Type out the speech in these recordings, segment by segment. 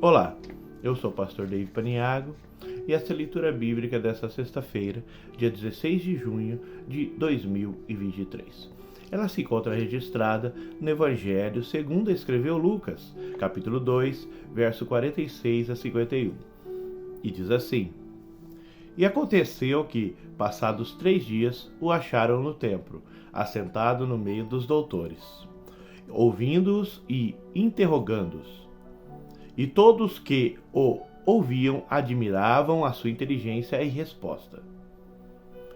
Olá, eu sou o pastor David Paniago e essa é a leitura bíblica desta sexta-feira, dia 16 de junho de 2023. Ela se encontra registrada no Evangelho segundo escreveu Lucas, capítulo 2, verso 46 a 51. E diz assim: E aconteceu que, passados 3 dias, o acharam no templo, assentado no meio dos doutores, ouvindo-os e interrogando-os. E todos que o ouviam admiravam a sua inteligência e resposta.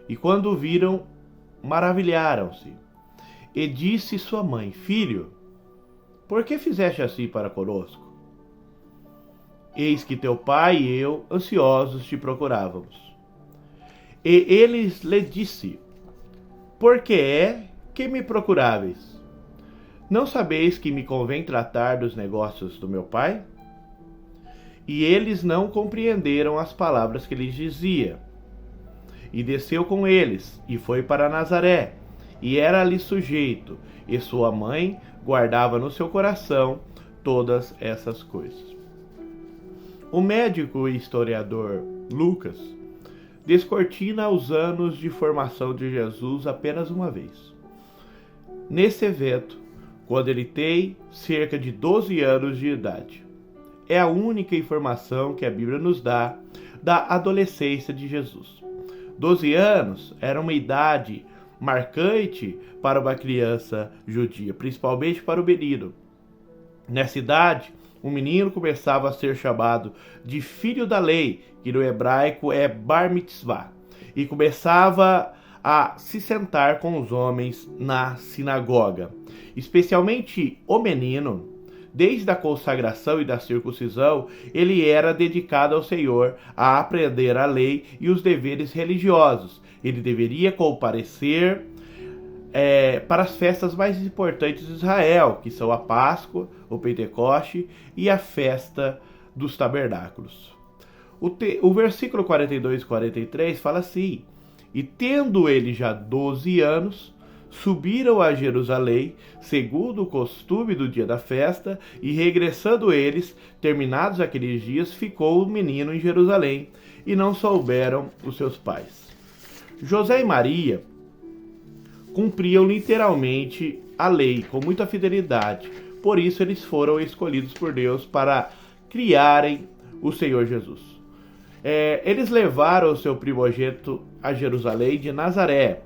E quando o viram, maravilharam-se. E disse sua mãe: Filho, por que fizeste assim para conosco? Eis que teu pai e eu, ansiosos, te procurávamos. E eles lhe disse: Por que é que me procuráveis? Não sabeis que me convém tratar dos negócios do meu pai? E eles não compreenderam as palavras que lhes dizia. E desceu com eles, e foi para Nazaré, e era ali sujeito, e sua mãe guardava no seu coração todas essas coisas. O médico e historiador Lucas descortina os anos de formação de Jesus apenas uma vez. Nesse evento, quando ele tem cerca de 12 anos de idade. É a única informação que a Bíblia nos dá da adolescência de Jesus. 12 anos era uma idade marcante para uma criança judia, principalmente para o menino. Nessa idade, o menino começava a ser chamado de filho da lei, que no hebraico é bar mitzvah, e começava a se sentar com os homens na sinagoga. Especialmente o menino, desde a consagração e da circuncisão, ele era dedicado ao Senhor a aprender a lei e os deveres religiosos. Ele deveria comparecer para as festas mais importantes de Israel, que são a Páscoa, o Pentecoste e a festa dos tabernáculos. O versículo 42 e 43 fala assim: E tendo ele já 12 anos, subiram a Jerusalém, segundo o costume do dia da festa, e regressando eles, terminados aqueles dias, ficou o menino em Jerusalém, e não souberam os seus pais. José e Maria cumpriam literalmente a lei com muita fidelidade, por isso eles foram escolhidos por Deus para criarem o Senhor Jesus. Eles levaram o seu primogênito a Jerusalém de Nazaré,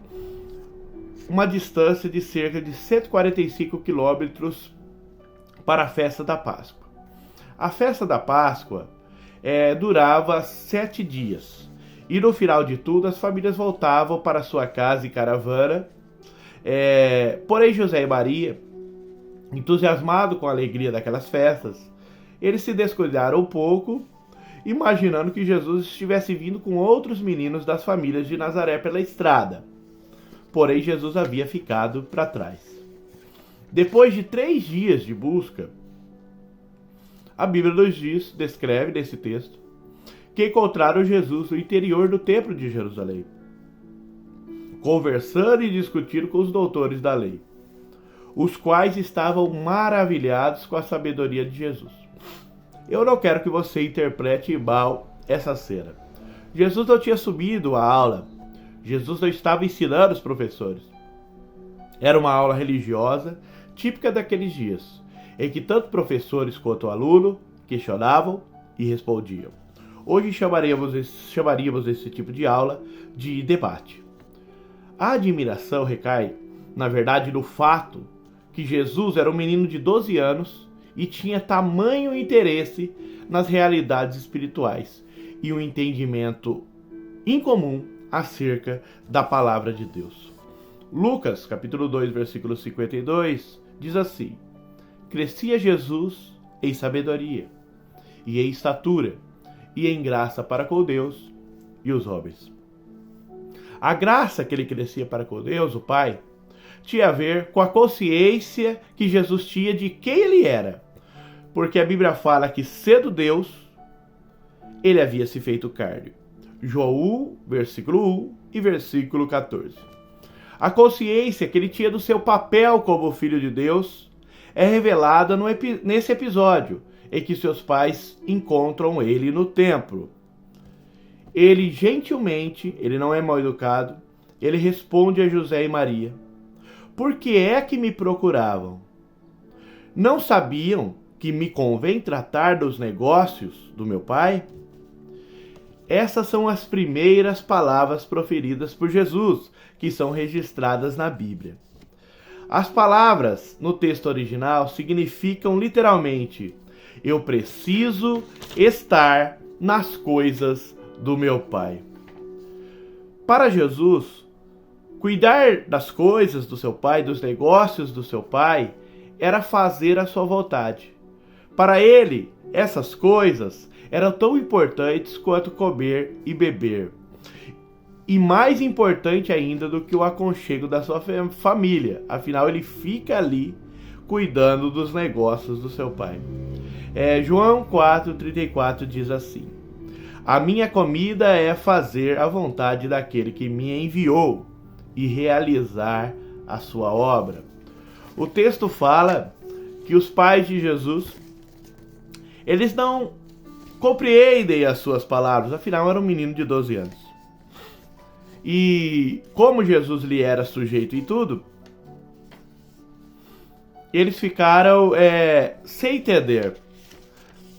uma distância de cerca de 145 quilômetros para a festa da Páscoa. A festa da Páscoa durava 7 dias. E no final de tudo, as famílias voltavam para sua casa em caravana. Porém, José e Maria, entusiasmados com a alegria daquelas festas, eles se descuidaram um pouco, imaginando que Jesus estivesse vindo com outros meninos das famílias de Nazaré pela estrada. Porém, Jesus havia ficado para trás. Depois de 3 dias de busca, a Bíblia nos descreve nesse texto, que encontraram Jesus no interior do templo de Jerusalém, conversando e discutindo com os doutores da lei, os quais estavam maravilhados com a sabedoria de Jesus. Eu não quero que você interprete mal essa cena. Jesus não tinha subido a aula. Jesus não estava ensinando os professores. Era uma aula religiosa, típica daqueles dias, em que tanto professores quanto aluno questionavam e respondiam. Hoje chamaríamos esse tipo de aula de debate. A admiração recai, na verdade, no fato que Jesus era um menino de 12 anos e tinha tamanho interesse nas realidades espirituais e um entendimento incomum acerca da palavra de Deus. Lucas, capítulo 2, versículo 52, diz assim: Crescia Jesus em sabedoria, e em estatura, e em graça para com Deus e os homens. A graça que ele crescia para com Deus, o Pai, tinha a ver com a consciência que Jesus tinha de quem ele era. Porque a Bíblia fala que, sendo Deus, ele havia se feito carne. João 1, versículo 1 e versículo 14. A consciência que ele tinha do seu papel como filho de Deus é revelada nesse episódio, em que seus pais encontram ele no templo. Ele gentilmente, ele não é mal educado, ele responde a José e Maria: por que é que me procuravam? Não sabiam que me convém tratar dos negócios do meu pai? Essas são as primeiras palavras proferidas por Jesus, que são registradas na Bíblia. As palavras no texto original significam literalmente: eu preciso estar nas coisas do meu pai. Para Jesus, cuidar das coisas do seu pai, dos negócios do seu pai, era fazer a sua vontade. Para ele, essas coisas eram tão importantes quanto comer e beber. E mais importante ainda do que o aconchego da sua família. Afinal, ele fica ali cuidando dos negócios do seu pai. João 4,34 diz assim: a minha comida é fazer a vontade daquele que me enviou e realizar a sua obra. O texto fala que os pais de Jesus, eles não compreendem as suas palavras, afinal era um menino de 12 anos. E como Jesus lhe era sujeito em tudo, eles ficaram sem entender.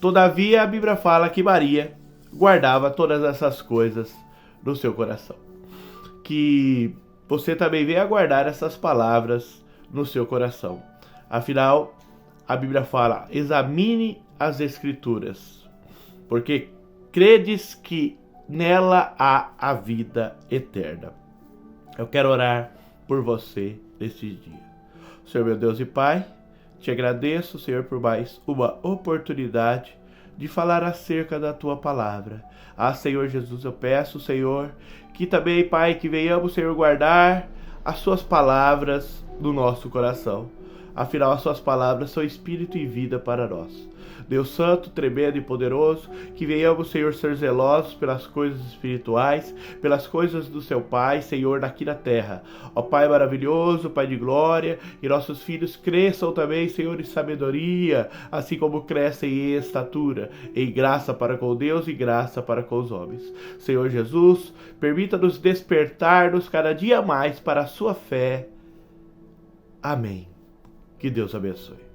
Todavia a Bíblia fala que Maria guardava todas essas coisas no seu coração. Que você também venha guardar essas palavras no seu coração. Afinal, a Bíblia fala: examine as Escrituras, porque credes que nela há a vida eterna. Eu quero orar por você neste dia. Senhor meu Deus e Pai, te agradeço, Senhor, por mais uma oportunidade de falar acerca da Tua Palavra. Senhor Jesus, eu peço, Senhor, que também, Pai, que venhamos, Senhor, guardar as Suas palavras no nosso coração. Afinal, as Suas palavras são espírito e vida para nós. Deus Santo, tremendo e poderoso, que venhamos, Senhor, ser zelosos pelas coisas espirituais, pelas coisas do Seu Pai, Senhor, aqui na terra. Ó Pai maravilhoso, Pai de glória, e nossos filhos cresçam também, Senhor, em sabedoria, assim como crescem em estatura, em graça para com Deus e graça para com os homens. Senhor Jesus, permita-nos despertar-nos cada dia mais para a Sua fé. Amém. Que Deus abençoe.